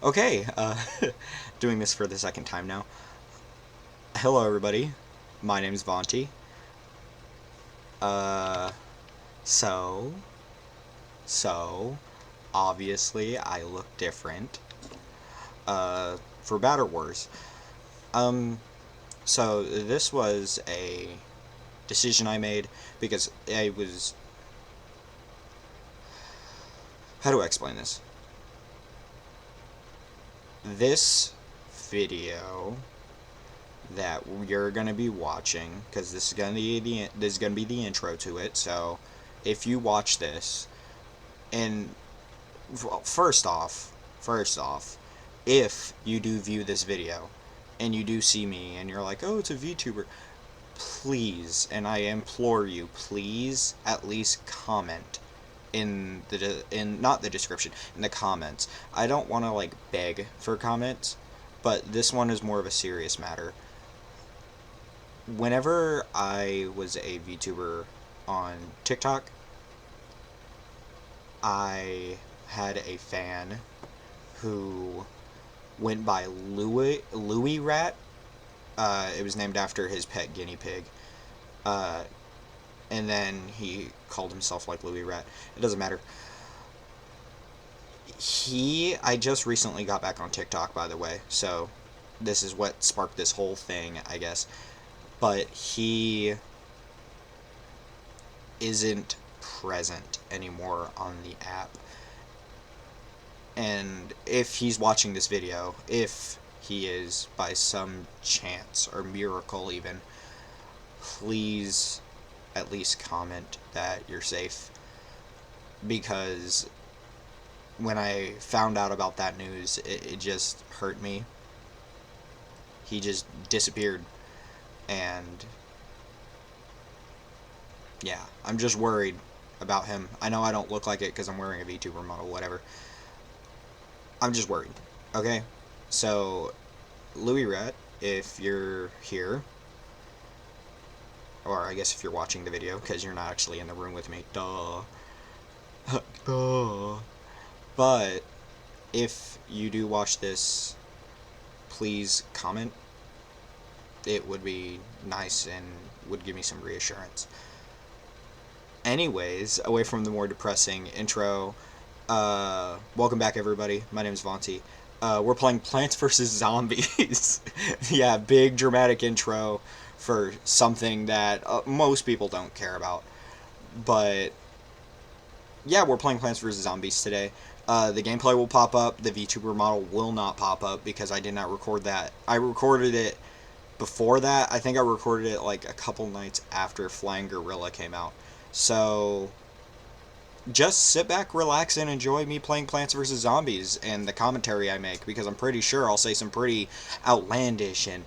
Okay, doing this for the second time now. Hello, everybody. My name's Vonteia. Uh, so, so, obviously, I look different. For bad or worse. Um, so this was a decision I made because I was. How do I explain this? This video that you're gonna be watching, because this is gonna be the intro to it. So, if you watch this, and well, first off, if you do view this video, and you do see me, and you're like, oh, it's a VTuber, please, and I implore you, please at least comment in not the description, in the comments. I don't want to like beg for comments, but this one is more of a serious matter. Whenever I was a VTuber on TikTok, I had a fan who went by Louis Rat. It was named after his pet guinea pig. Uh, and then he called himself like Louis Rat. It doesn't matter. I just recently got back on TikTok, by the way, so this is what sparked this whole thing, I guess. But he isn't present anymore on the app. And if he's watching this video, if he is by some chance or miracle even, please at least comment that you're safe. Because when I found out about that news, it just hurt me. He just disappeared. And yeah, I'm just worried about him. I know I don't look like it because I'm wearing a VTuber model, whatever. I'm just worried. Okay? So, Louis Rat, if you're here, or I guess if you're watching the video, because you're not actually in the room with me, duh. Duh. But, if you do watch this, please comment. It would be nice and would give me some reassurance. Anyways, away from the more depressing intro, welcome back, everybody. My name is Vonteia. We're playing Plants vs. Zombies. Yeah, big dramatic intro for something that most people don't care about. But yeah, we're playing Plants vs. Zombies today. The gameplay will pop up. The VTuber model will not pop up because I did not record that. I recorded it before that. I think I recorded it like a couple nights after Flying Gorilla came out. So just sit back, relax, and enjoy me playing Plants vs. Zombies and the commentary I make, because I'm pretty sure I'll say some pretty outlandish and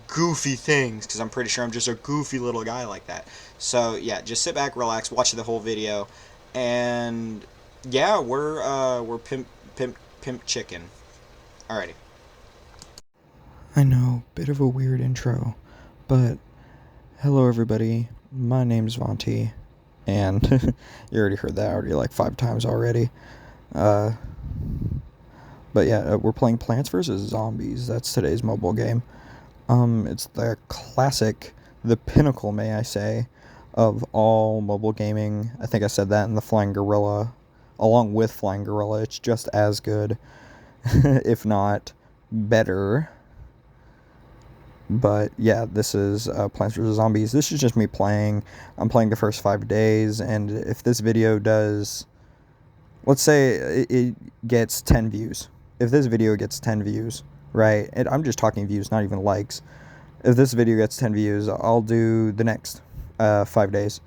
goofy things, because I'm pretty sure I'm just a goofy little guy like that. So yeah, just sit back, relax, watch the whole video, and yeah, we're pimp chicken. Alrighty. I know, bit of a weird intro, but hello everybody, my name's Vonteia, and you already heard that already like 5 times already. But yeah, we're playing Plants vs. Zombies. That's today's mobile game. It's the classic, the pinnacle, may I say, of all mobile gaming. I think I said that in the Flying Gorilla. Along with Flying Gorilla, it's just as good, if not better. But yeah, this is Plants vs. Zombies. This is just me playing. I'm playing the first 5 days, and if this video does, let's say it gets 10 views. If this video gets 10 views, right, and I'm just talking views, not even likes. If this video gets 10 views, I'll do the next 5 days,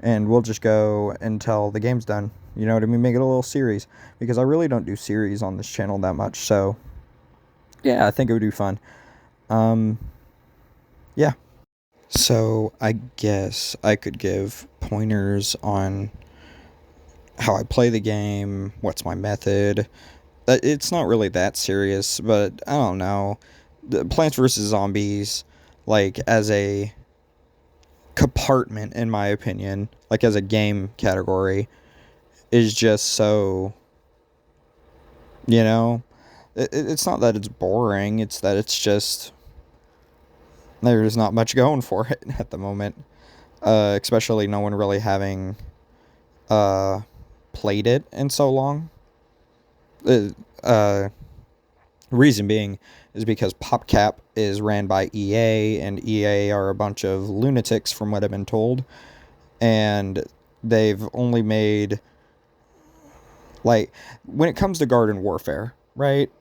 and we'll just go until the game's done. You know what I mean? Make it a little series, because I really don't do series on this channel that much, so yeah, I think it would be fun. Yeah. So I guess I could give pointers on how I play the game, what's my method. It's not really that serious, but I don't know. The Plants vs. Zombies, like as a compartment, in my opinion, like as a game category, is just so, you know, It's not that it's boring, it's that it's just there's not much going for it at the moment. Especially no one really having uh, played it in so long. Uh, uh, Reason being is because PopCap is ran by EA, and EA are a bunch of lunatics, from what I've been told. And they've only made, like, when it comes to Garden Warfare, right?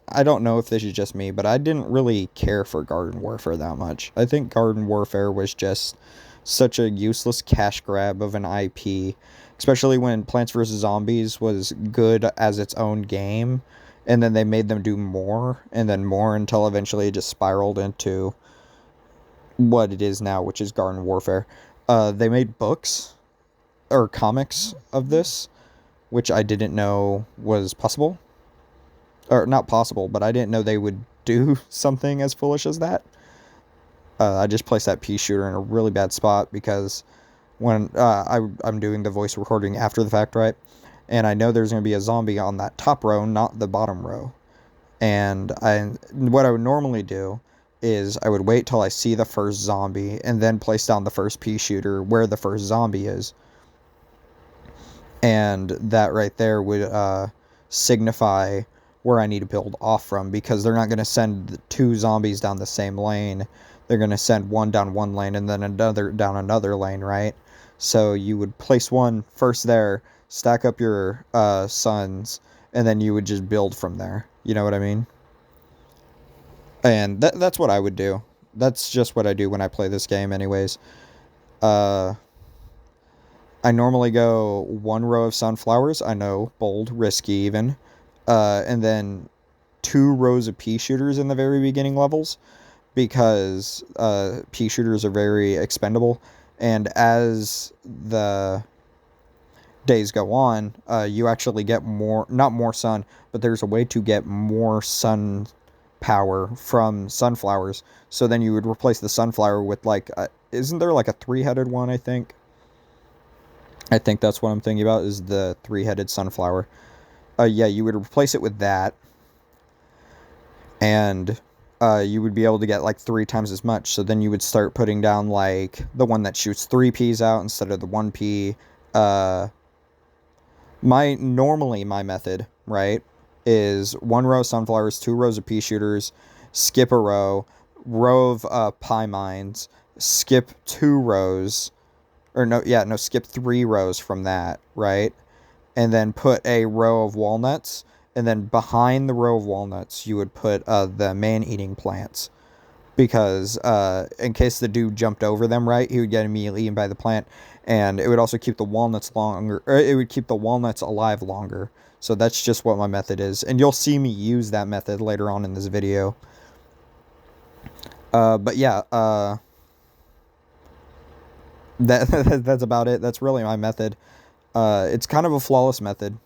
I don't know if this is just me, but I didn't really care for Garden Warfare that much. I think Garden Warfare was just such a useless cash grab of an IP, especially when Plants vs. Zombies was good as its own game, and then they made them do more, and then more until eventually it just spiraled into what it is now, which is Garden Warfare. They made books or comics of this, which I didn't know was possible. Or not possible, but I didn't know they would do something as foolish as that. I just placed that pea shooter in a really bad spot because when I'm doing the voice recording after the fact, right? And I know there's going to be a zombie on that top row, not the bottom row. And what I would normally do is I would wait till I see the first zombie and then place down the first pea shooter where the first zombie is. And that right there would signify where I need to build off from, because they're not going to send two zombies down the same lane. They're going to send one down one lane and then another down another lane, right? So you would place one first there, stack up your suns, and then you would just build from there. You know what I mean? And that's what I would do. That's just what I do when I play this game anyways. Uh, I normally go one row of sunflowers. I know, bold, risky even. And then two rows of pea shooters in the very beginning levels, because pea shooters are very expendable. And as the days go on, you actually get more, not more sun, but there's a way to get more sun power from sunflowers. So then you would replace the sunflower with, like, isn't there like a three-headed one, I think? I think that's what I'm thinking about, is the three-headed sunflower. Yeah, you would replace it with that, and you would be able to get like 3 times as much. So then you would start putting down like the one that shoots 3 peas out instead of the 1 pea. My method, right, is one row of sunflowers, 2 rows of pea shooters, skip a row of pie mines, skip 2 rows, or no, skip 3 rows from that, right? And then put a row of walnuts, and then behind the row of walnuts you would put the man-eating plants, because in case the dude jumped over them, right, he would get immediately eaten by the plant, and it would also keep the walnuts longer, or it would keep the walnuts alive longer. So that's just what my method is, and you'll see me use that method later on in this video. But yeah, that's about it. That's really my method. It's kind of a flawless method.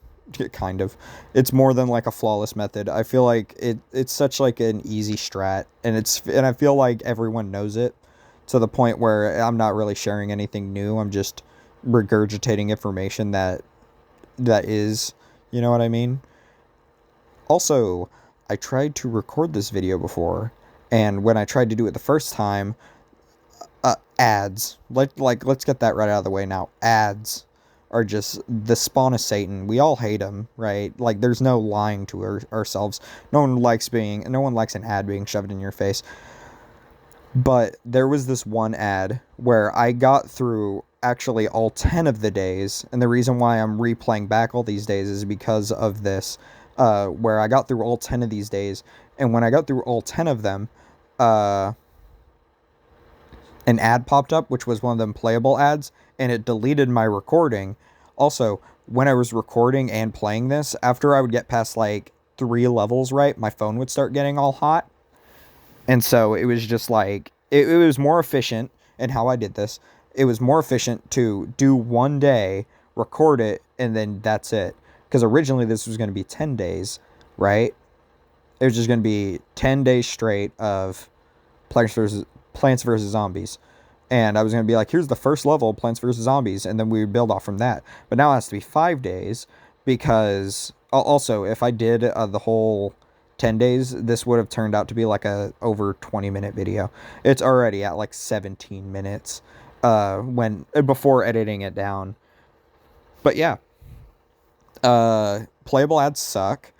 Kind of. It's more than like a flawless method. I feel like it's such like an easy strat, and I feel like everyone knows it, to the point where I'm not really sharing anything new. I'm just regurgitating information that is, you know what I mean? Also, I tried to record this video before, and when I tried to do it the first time, ads. Let's get that right out of the way now. Ads are just the spawn of Satan. We all hate them, right? Like, there's no lying to ourselves. No one likes an ad being shoved in your face. But there was this one ad where I got through actually all 10 of the days, and the reason why I'm replaying back all these days is because of this, where I got through all 10 of these days, and when I got through all 10 of them, an ad popped up, which was one of them playable ads, and it deleted my recording. Also, when I was recording and playing this, after I would get past like 3 levels, right, my phone would start getting all hot. And so it was just like, it was more efficient in how I did this. It was more efficient to do one day, record it, and then that's it. Because originally this was going to be 10 days, right? It was just going to be 10 days straight of Plants vs. Zombies. And I was going to be like, here's the first level of Plants vs. Zombies, and then we would build off from that. But now it has to be 5 days, because also, if I did the whole 10 days, this would have turned out to be like a over 20-minute video. It's already at like 17 minutes when before editing it down. But yeah, playable ads suck.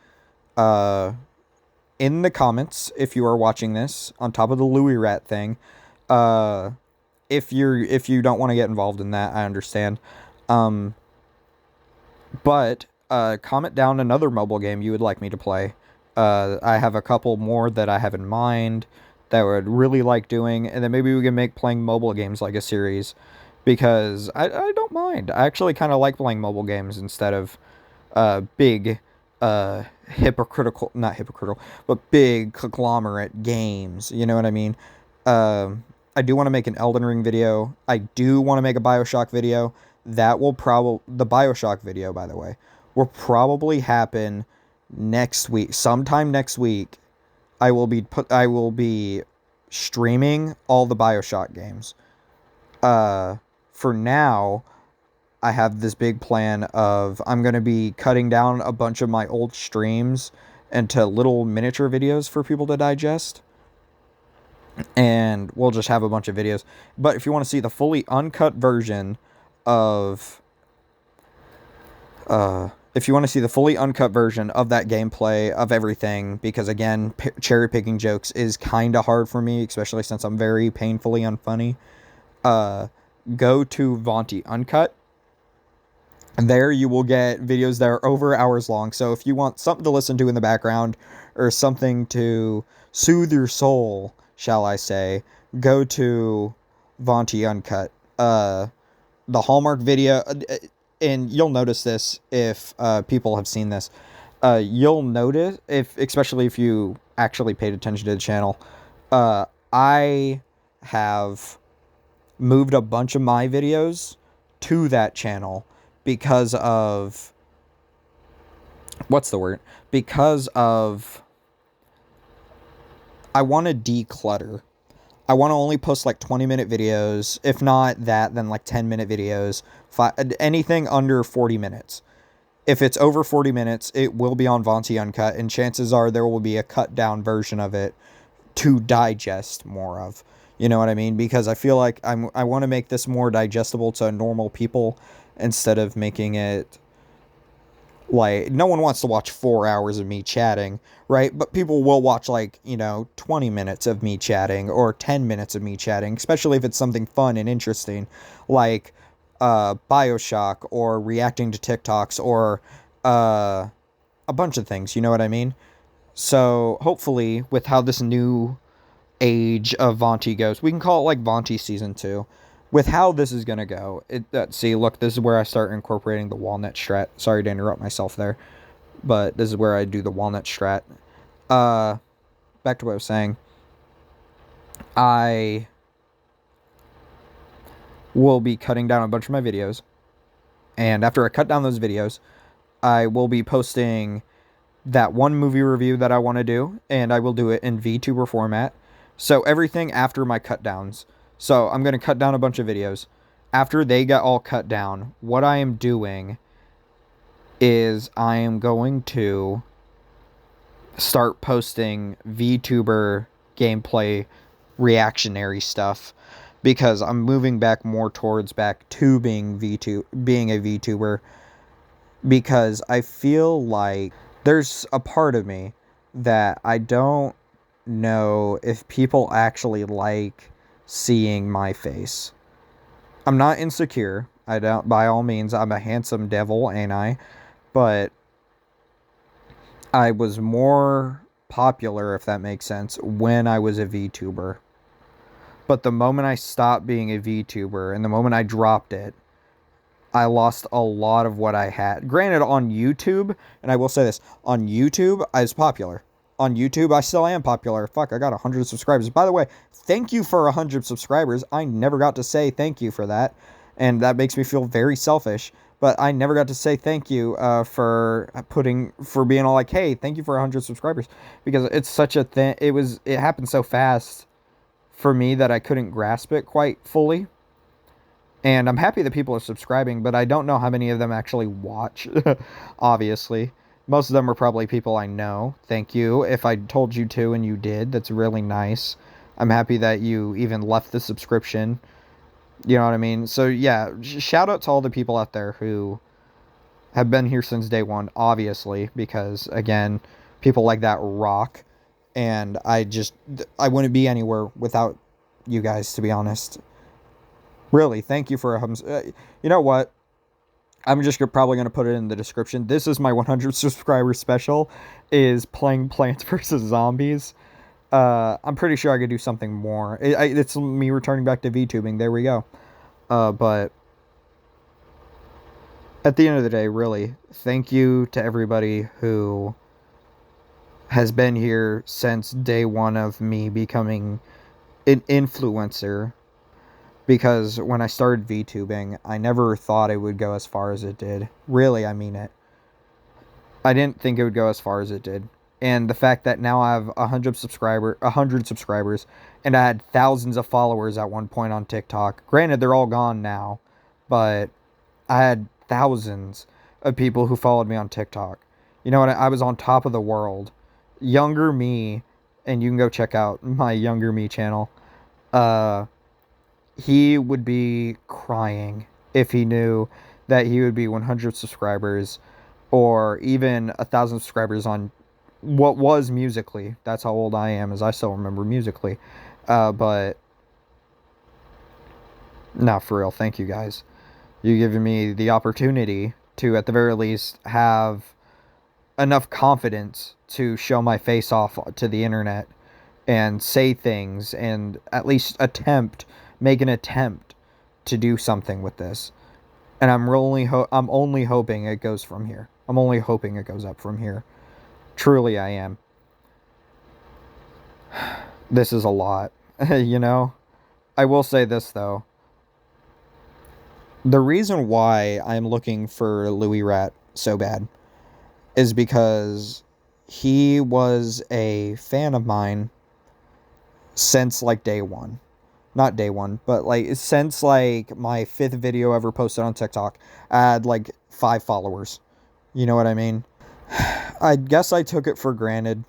In the comments, if you are watching this on top of the Louis Rat thing, if you don't want to get involved in that, I understand. But comment down another mobile game you would like me to play. I have a couple more that I have in mind that I would really like doing, and then maybe we can make playing mobile games like a series, because I don't mind. I actually kind of like playing mobile games instead of big hypocritical, not hypocritical, but big conglomerate games. You know what I mean? I do want to make an Elden Ring video. I do want to make a BioShock video. That will probably, the BioShock video, by the way, will probably happen next week. Sometime next week, I will be streaming all the BioShock games. For now, I have this big plan of I'm going to be cutting down a bunch of my old streams into little miniature videos for people to digest. And we'll just have a bunch of videos. But if you want to see the fully uncut version of if you want to see the fully uncut version of that gameplay of everything, because again, cherry picking jokes is kind of hard for me, especially since I'm very painfully unfunny, go to Vonteia Uncut. There you will get videos that are over hours long. So if you want something to listen to in the background or something to soothe your soul, shall I say, go to Vonteia Uncut. The Hallmark video, and you'll notice this if people have seen this. You'll notice, especially if you actually paid attention to the channel, I have moved a bunch of my videos to that channel because of, what's the word? Because of, I want to declutter. I want to only post like 20-minute videos. If not that, then like 10-minute videos. Anything under 40 minutes. If it's over 40 minutes, it will be on Vonteia Uncut, and chances are there will be a cut down version of it to digest more of. You know what I mean? Because I feel like I want to make this more digestible to normal people instead of making it like, no one wants to watch 4 hours of me chatting, right? But people will watch, like, 20 minutes of me chatting or 10 minutes of me chatting, especially if it's something fun and interesting, like BioShock or reacting to TikToks or a bunch of things, you know what I mean? So hopefully, with how this new age of Vonteia goes, we can call it like Vonteia Season 2. With how this is going to go, see, look, this is where I start incorporating the walnut strat. Sorry to interrupt myself there, but this is where I do the walnut strat. Back to what I was saying. I will be cutting down a bunch of my videos, and after I cut down those videos, I will be posting that one movie review that I want to do, and I will do it in VTuber format. So everything after my cut downs. So I'm going to cut down a bunch of videos. After they get all cut down, what I am doing is I am going to start posting VTuber gameplay reactionary stuff, because I'm moving back more towards back to being a VTuber, because I feel like there's a part of me that I don't know if people actually like seeing my face. I'm not insecure. I don't, by all means, I'm a handsome devil, ain't I? But I was more popular, if that makes sense, when I was a VTuber. But the moment I stopped being a VTuber and the moment I dropped it, I lost a lot of what I had. Granted, on YouTube, and I will say this, on YouTube, I was popular. On YouTube, I still am popular. Fuck, I got 100 subscribers. By the way, thank you for 100 subscribers. I never got to say thank you for that, and that makes me feel very selfish. But I never got to say thank you for being all like, hey, thank you for 100 subscribers, because it's such a thing. It happened so fast for me that I couldn't grasp it quite fully. And I'm happy that people are subscribing, but I don't know how many of them actually watch, obviously. Most of them are probably people I know. Thank you. If I told you to and you did, that's really nice. I'm happy that you even left the subscription. You know what I mean? So yeah, shout out to all the people out there who have been here since day one, obviously, because again, people like that rock. And I wouldn't be anywhere without you guys, to be honest. Really, thank you for you know what? I'm just probably going to put it in the description. This is my 100 subscriber special, is playing Plants vs. Zombies. I'm pretty sure I could do something more. It's me returning back to VTubing. There we go. But at the end of the day, really, thank you to everybody who has been here since day one of me becoming an influencer. Because when I started VTubing, I never thought it would go as far as it did. Really, I mean it. I didn't think it would go as far as it did. And the fact that now I have 100 subscribers, and I had thousands of followers at one point on TikTok. Granted, they're all gone now, but I had thousands of people who followed me on TikTok. You know what? I was on top of the world. Younger me, and you can go check out my Younger Me channel. Uh, he would be crying if he knew that he would be 100 subscribers or even 1,000 subscribers on what was Musically. That's how old I am, as I still remember Musically. But not for real. Thank you guys. You giving me the opportunity to, at the very least, have enough confidence to show my face off to the internet and say things and at least make an attempt to do something with this. And I'm only hoping it goes from here. I'm only hoping it goes up from here. Truly, I am. This is a lot, you know? I will say this, though. The reason why I'm looking for Louis Rat so bad is because he was a fan of mine since, like, day one. Not day one, but, like, since, like, my 5th video ever posted on TikTok, I had, like, 5 followers. You know what I mean? I guess I took it for granted.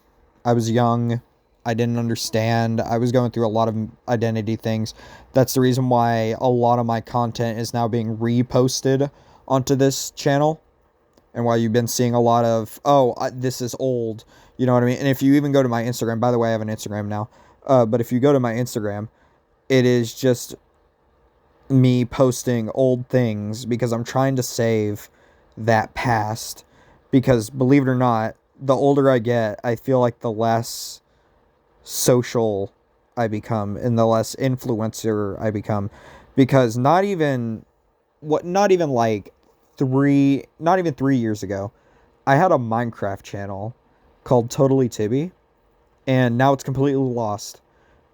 I was young. I didn't understand. I was going through a lot of identity things. That's the reason why a lot of my content is now being reposted onto this channel. And why you've been seeing a lot of, this is old. You know what I mean? And if you even go to my Instagram, by the way, I have an Instagram now. But if you go to my Instagram, it is just me posting old things because I'm trying to save that past. Because believe it or not, the older I get, I feel like the less social I become and the less influencer I become. Because not even 3 years ago, I had a Minecraft channel called Totally Tibby, and now it's completely lost.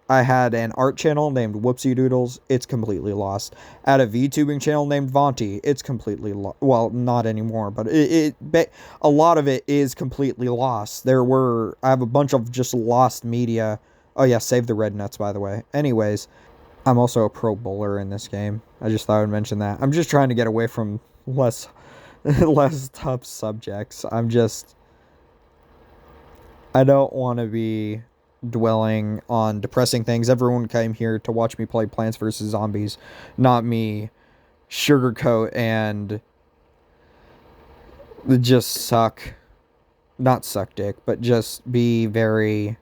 I had an art channel named Whoopsie Doodles. It's completely lost. I had a VTubing channel named Vonteia. It's completely well, not anymore, but a lot of it is completely lost. I have a bunch of just lost media. Oh yeah, save the red nuts, by the way. Anyways, I'm also a pro bowler in this game. I just thought I would mention that. I'm just trying to get away from less less tough subjects. I don't want to be dwelling on depressing things. Everyone came here to watch me play Plants vs. Zombies, not me sugarcoat and just not suck dick, but just be very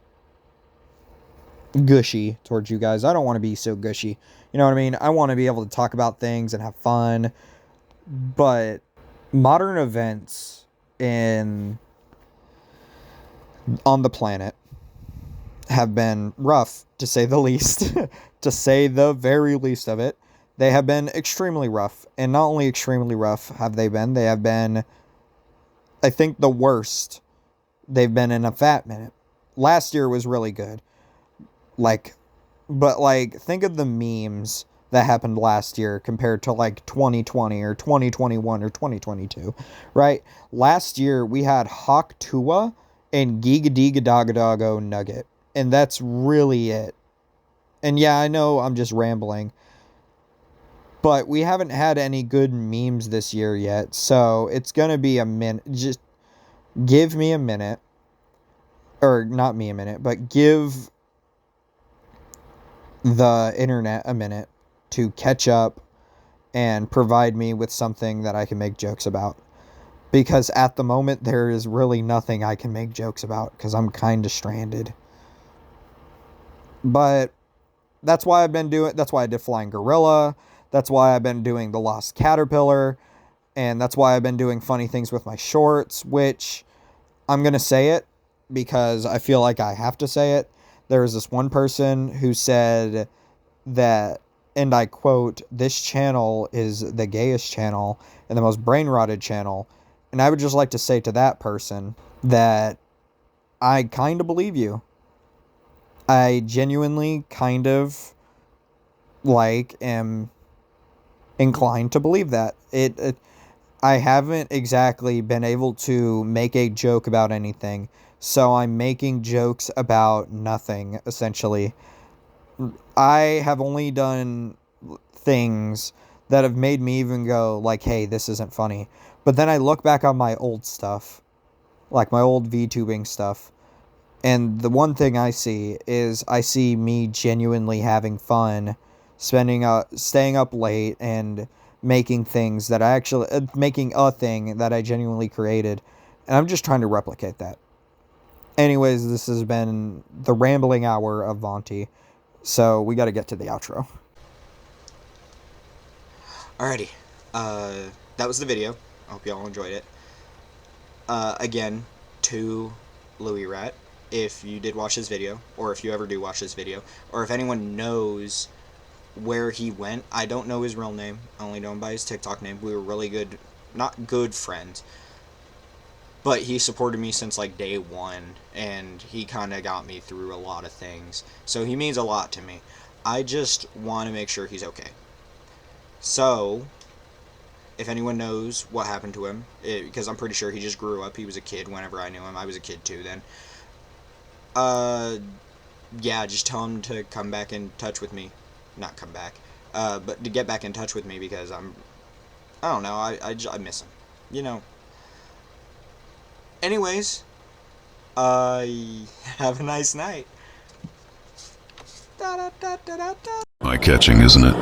gushy towards you guys. I don't want to be so gushy. You know what I mean? I want to be able to talk about things and have fun, but modern events on the planet have been rough, to say the least. To say the very least of it. They have been extremely rough. And not only extremely rough they have been, I think, the worst they've been in a fat minute. Last year was really good. Think of the memes that happened last year compared to, 2020 or 2021 or 2022, right? Last year, we had Hawk Tua and Giga Diga Daga Dago Nugget. And that's really it. And yeah, I know I'm just rambling. But we haven't had any good memes this year yet. So it's going to be give me a minute, or not me a minute, but give the internet a minute to catch up and provide me with something that I can make jokes about. Because at the moment, there is really nothing I can make jokes about because I'm kind of stranded. But that's why I did Flying Gorilla. That's why I've been doing The Lost Caterpillar. And that's why I've been doing funny things with my shorts, which I'm going to say it because I feel like I have to say it. There was this one person who said that, and I quote, "This channel is the gayest channel and the most brain rotted channel." And I would just like to say to that person that I kind of believe you. I genuinely kind of am inclined to believe that. I haven't exactly been able to make a joke about anything, so I'm making jokes about nothing, essentially. I have only done things that have made me even go, like, hey, this isn't funny. But then I look back on my old stuff, like my old VTubing stuff, and the one thing I see is I see me genuinely having fun, staying up late and making things that I actually making a thing that I genuinely created, and I'm just trying to replicate that. Anyways, this has been the rambling hour of Vonti, so we got to get to the outro. Alrighty. That was the video. I hope y'all enjoyed it. Again, to Louis Rat, if you did watch this video, or if you ever do watch this video, or if anyone knows where he went, I don't know his real name. I only know him by his TikTok name. We were really good, not good friends, but he supported me since like day one, and he kind of got me through a lot of things. So he means a lot to me. I just want to make sure he's okay. So, if anyone knows what happened to him, because I'm pretty sure he just grew up. He was a kid whenever I knew him. I was a kid too then. Uh, yeah, just tell him to come back in touch with me. Not come back, but to get back in touch with me because I don't know, I miss him. You know. Anyways, have a nice night. Eye catching, isn't it?